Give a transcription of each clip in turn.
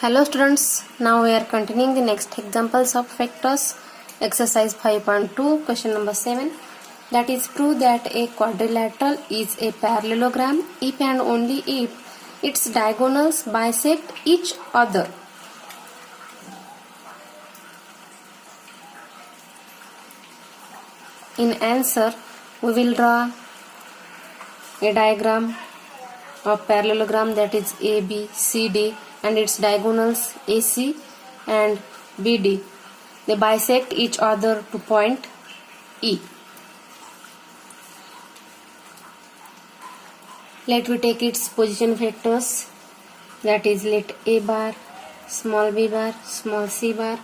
Hello students, now we are continuing the next examples of vectors. Exercise 5.2, question number 7. That is, prove that a quadrilateral is a parallelogram if and only if its diagonals bisect each other. In answer, we will draw a diagram of parallelogram, that is ABCD, and its diagonals AC and BD. They bisect each other to point E. Let we take its position vectors, that is, let A bar, small b bar, small c bar,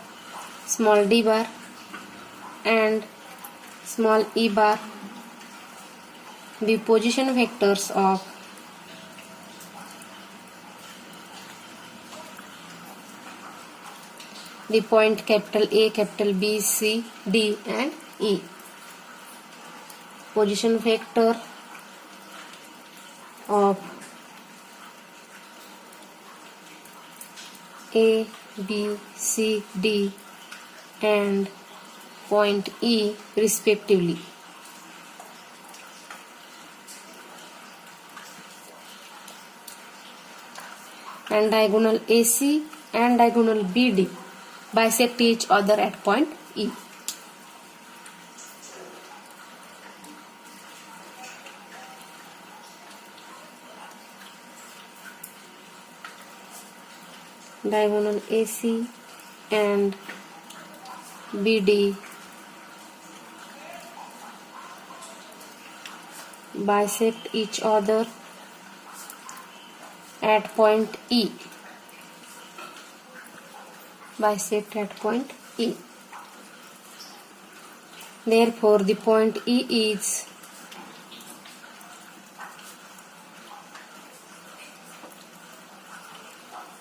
small d bar and small e bar be position vectors of the point capital A, capital B, C, D and E. Position vector of A, B, C, D and point E respectively. And diagonal AC and diagonal BD bisect each other at point E. Diagonal AC and BD bisect each other at point E. Bisect at point E. Therefore, the point E is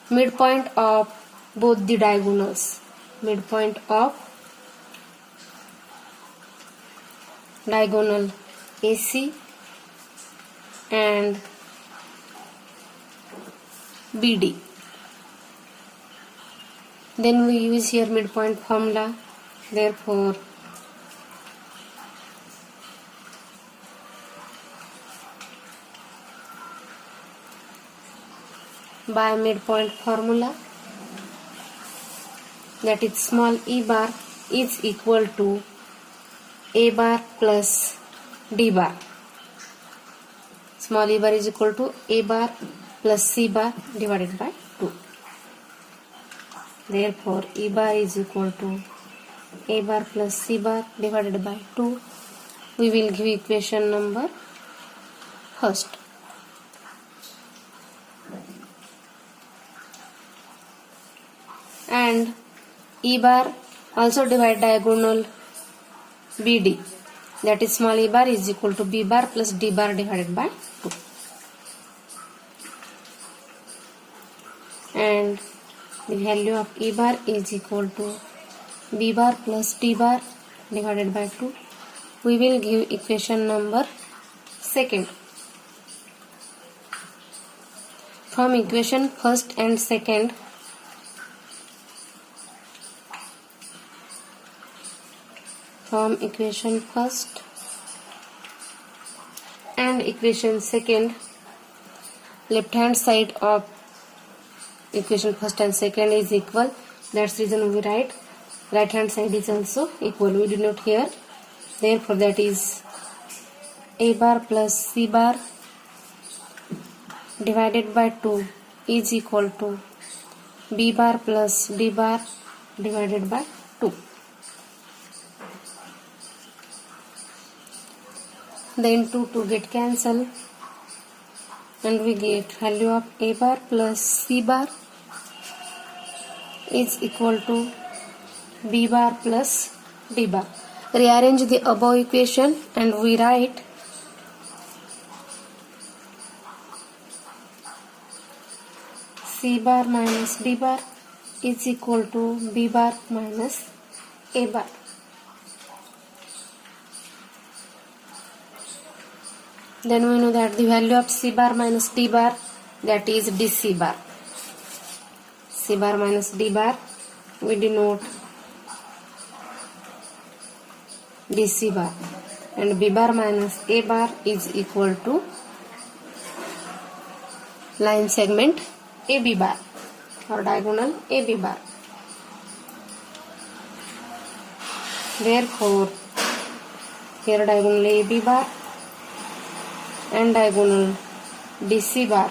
midpoint of both the diagonals. Midpoint of diagonal AC and BD. Then we use here midpoint formula. Therefore, by midpoint formula, that is small e bar is equal to a bar plus d bar. Small e bar is equal to a bar plus c bar divided by 2. Therefore, e bar is equal to a bar plus c bar divided by 2. We will give equation number first. And e bar also divide diagonal BD, that is small e bar is equal to b bar plus d bar divided by 2. And the value of e bar is equal to b bar plus d bar divided by 2. We will give equation number second. From equation first and second, from equation first and equation second, left hand side of equation first and second is equal. That's reason we write right hand side is also equal. We denote here. Therefore, that is a bar plus c bar divided by 2 is equal to b bar plus d bar divided by 2. Then 2 get cancelled and we get value of a bar plus c bar is equal to b bar plus d bar. Rearrange the above equation and we write c bar minus d bar is equal to b bar minus a bar. Then we know that the value of c bar minus d bar, that is dc bar. C bar minus D bar, we denote DC bar, and B bar minus A bar is equal to line segment AB bar or diagonal AB bar. Therefore, here diagonal AB bar and diagonal DC bar,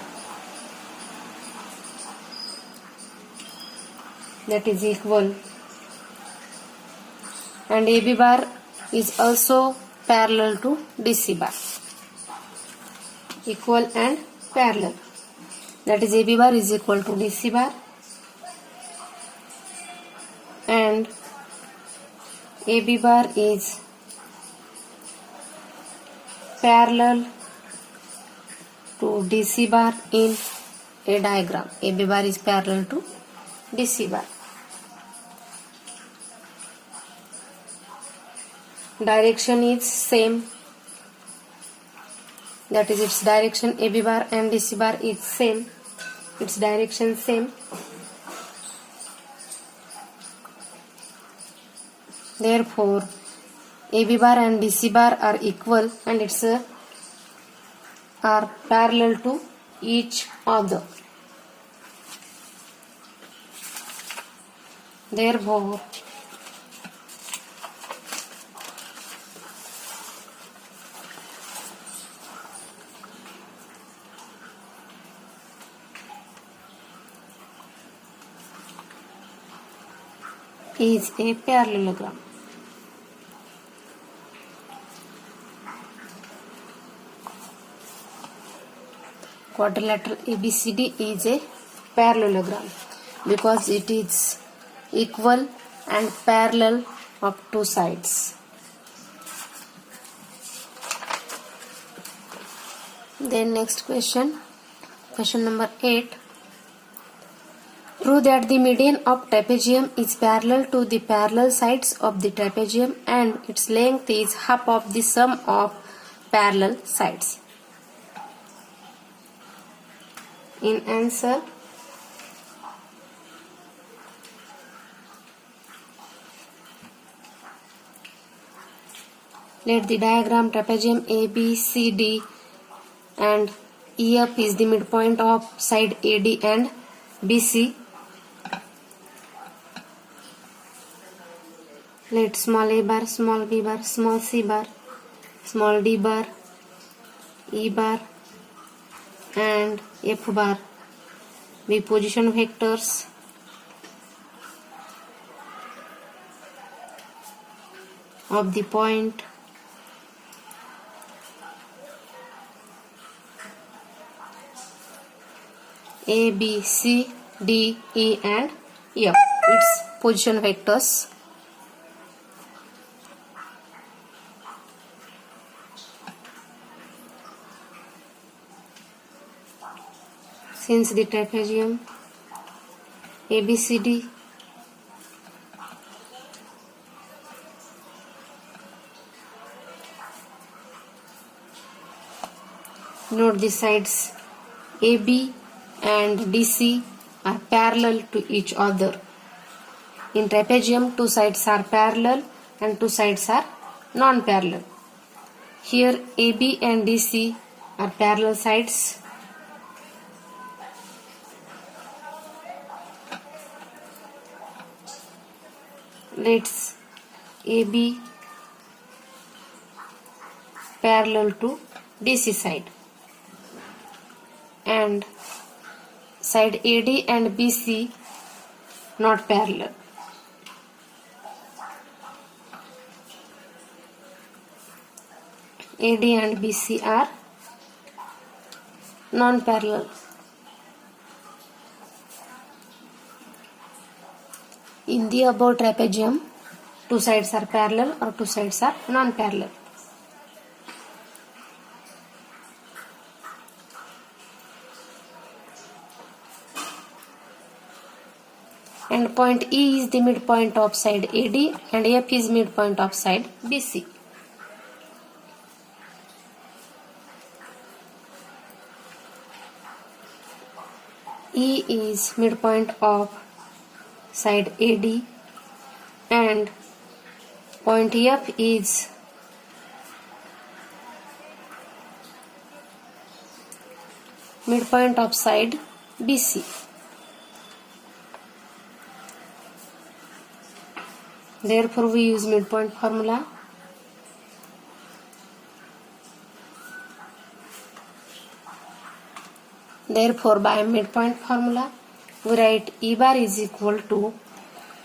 that is equal, and AB bar is also parallel to DC bar, equal and parallel, that is AB bar is equal to DC bar, and AB bar is parallel to DC bar in a diagram. AB bar is parallel to DC bar. Direction is same, that is its direction AB bar and DC bar is same, its direction same. Therefore, AB bar and DC bar are equal and are parallel to each other. Therefore, is a parallelogram. Quadrilateral ABCD is a parallelogram because it is equal and parallel of two sides. Then next question number 8. Prove that the median of trapezium is parallel to the parallel sides of the trapezium and its length is half of the sum of parallel sides. In answer, let the diagram trapezium ABCD and EF is the midpoint of side AD and BC. Let small a bar, small b bar, small c bar, small d bar, e bar and f bar be position vectors of the point A, B, C, D, E and F. Its position vectors. Since the trapezium ABCD note the sides AB and DC are parallel to each other. In trapezium, two sides are parallel and two sides are non-parallel. Here AB and DC are parallel sides. Let's AB parallel to DC side and side AD and BC not parallel. AD and BC are non-parallel. In the above trapezium, two sides are parallel or two sides are non-parallel. And point E is the midpoint of side AD and F is midpoint of side BC. E is midpoint of side AD, and point F is midpoint of side BC. Therefore, we use midpoint formula. Therefore, by midpoint formula, we write E bar is equal to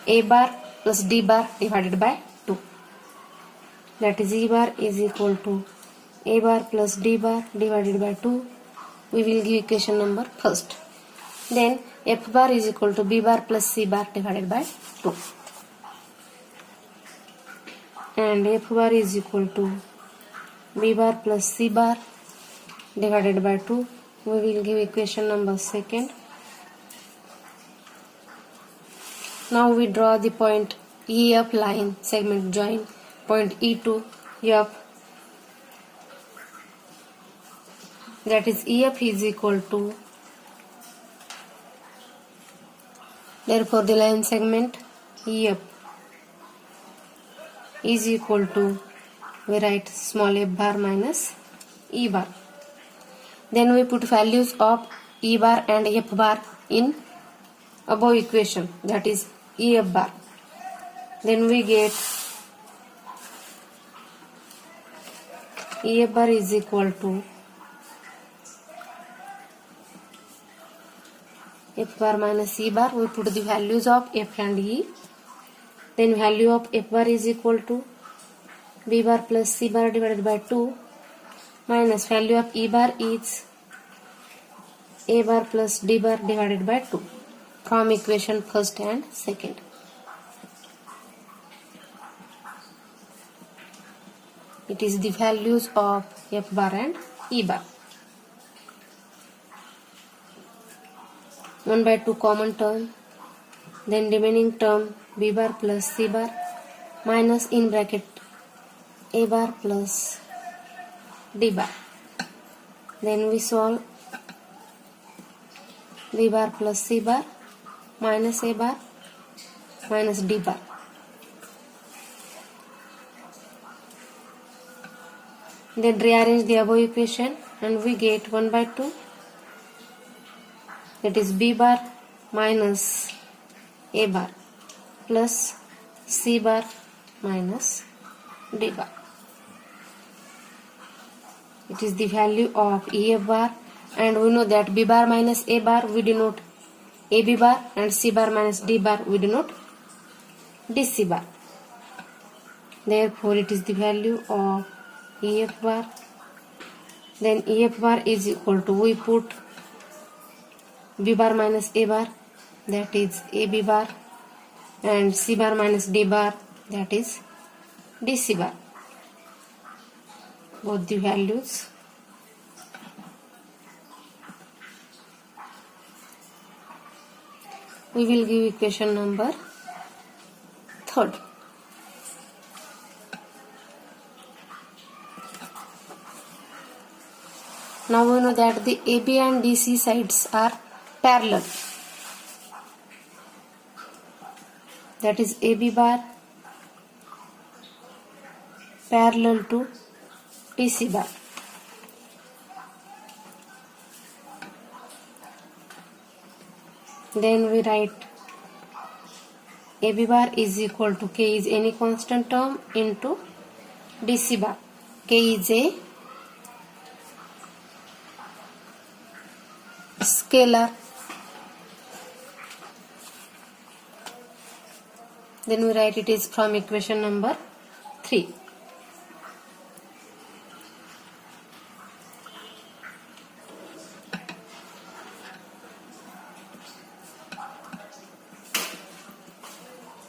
A bar plus D bar divided by 2. That is, E bar is equal to A bar plus D bar divided by 2. We will give equation number first. Then F bar is equal to B bar plus C bar divided by 2. And F bar is equal to B bar plus C bar divided by 2. We will give equation number second. Now we draw the point EF line segment join point E to F. That is, EF is equal to, therefore the line segment EF is equal to, we write small f bar minus E bar. Then we put values of E bar and F bar in above equation, that is EF bar. Then we get EF bar is equal to F bar minus E bar. We put the values of F and E. Then value of F bar is equal to B bar plus C bar divided by 2 minus value of E bar is A bar plus D bar divided by 2 from equation first and second. It is the values of F bar and E bar. 1 by 2 common term, then remaining term B bar plus C bar minus in bracket A bar plus D bar. Then we solve B bar plus C bar minus A bar minus D bar. Then rearrange the above equation and we get 1 by 2, that is B bar minus A bar plus C bar minus D bar. It is the value of EF bar, and we know that B bar minus A bar we denote AB bar and C bar minus D bar we denote DC bar. Therefore, it is the value of EF bar. Then EF bar is equal to, we put B bar minus A bar, that is AB bar, and C bar minus D bar, that is DC bar. Both the values. We will give equation number third. Now we know that the AB and DC sides are parallel. That is, AB bar parallel to DC bar. Then we write AB bar is equal to, K is any constant term into DC bar. K is a scalar. Then we write it is from equation number 3.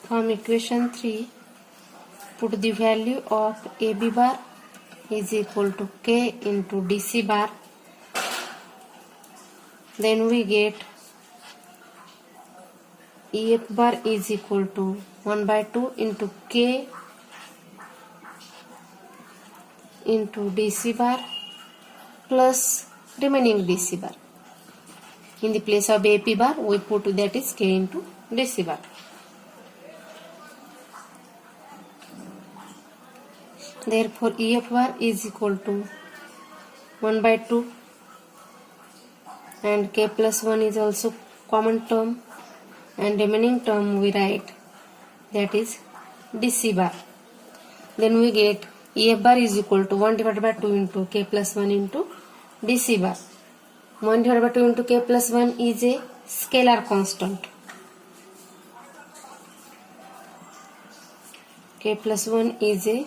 From equation 3, put the value of AB bar is equal to K into DC bar. Then we get EF bar is equal to 1 by 2 into K into DC bar plus remaining DC bar. In the place of AP bar, we put that is K into DC bar. Therefore, EF bar is equal to 1 by 2 and K plus 1 is also common term, and remaining term we write, that is DC bar. Then we get EF bar is equal to 1 divided by 2 into K plus 1 into DC bar. 1 divided by 2 into K plus 1 is a scalar constant. K plus 1 is a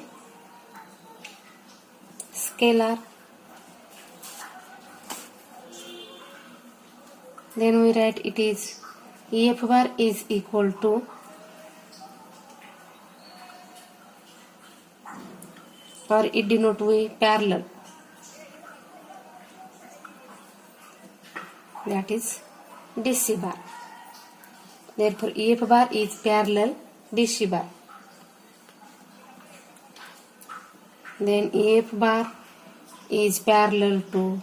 scalar. Then we write it is EF bar is equal to, or it denote with parallel, that is DC bar. Therefore, EF bar is parallel DC bar. Then EF bar is parallel to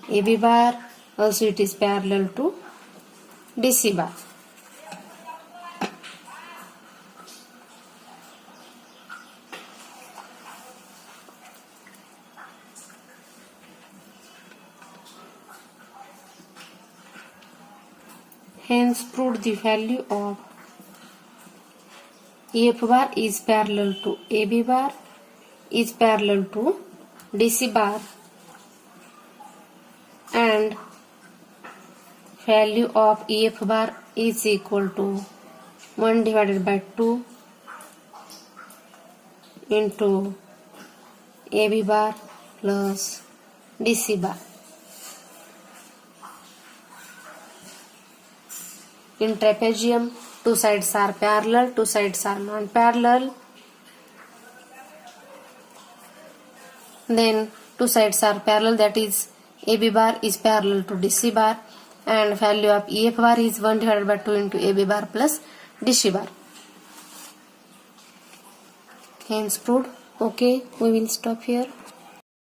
AB bar, also it is parallel to DC bar. Hence proved the value of EF bar is parallel to AB bar is parallel to DC bar, and value of EF bar is equal to 1 divided by 2 into AB bar plus DC bar. In trapezium, two sides are parallel, two sides are non-parallel. Then two sides are parallel, that is AB bar is parallel to DC bar, and value of EF bar is 1 divided by 2 into AB bar plus DC bar. Hence proved. Okay, we will stop here.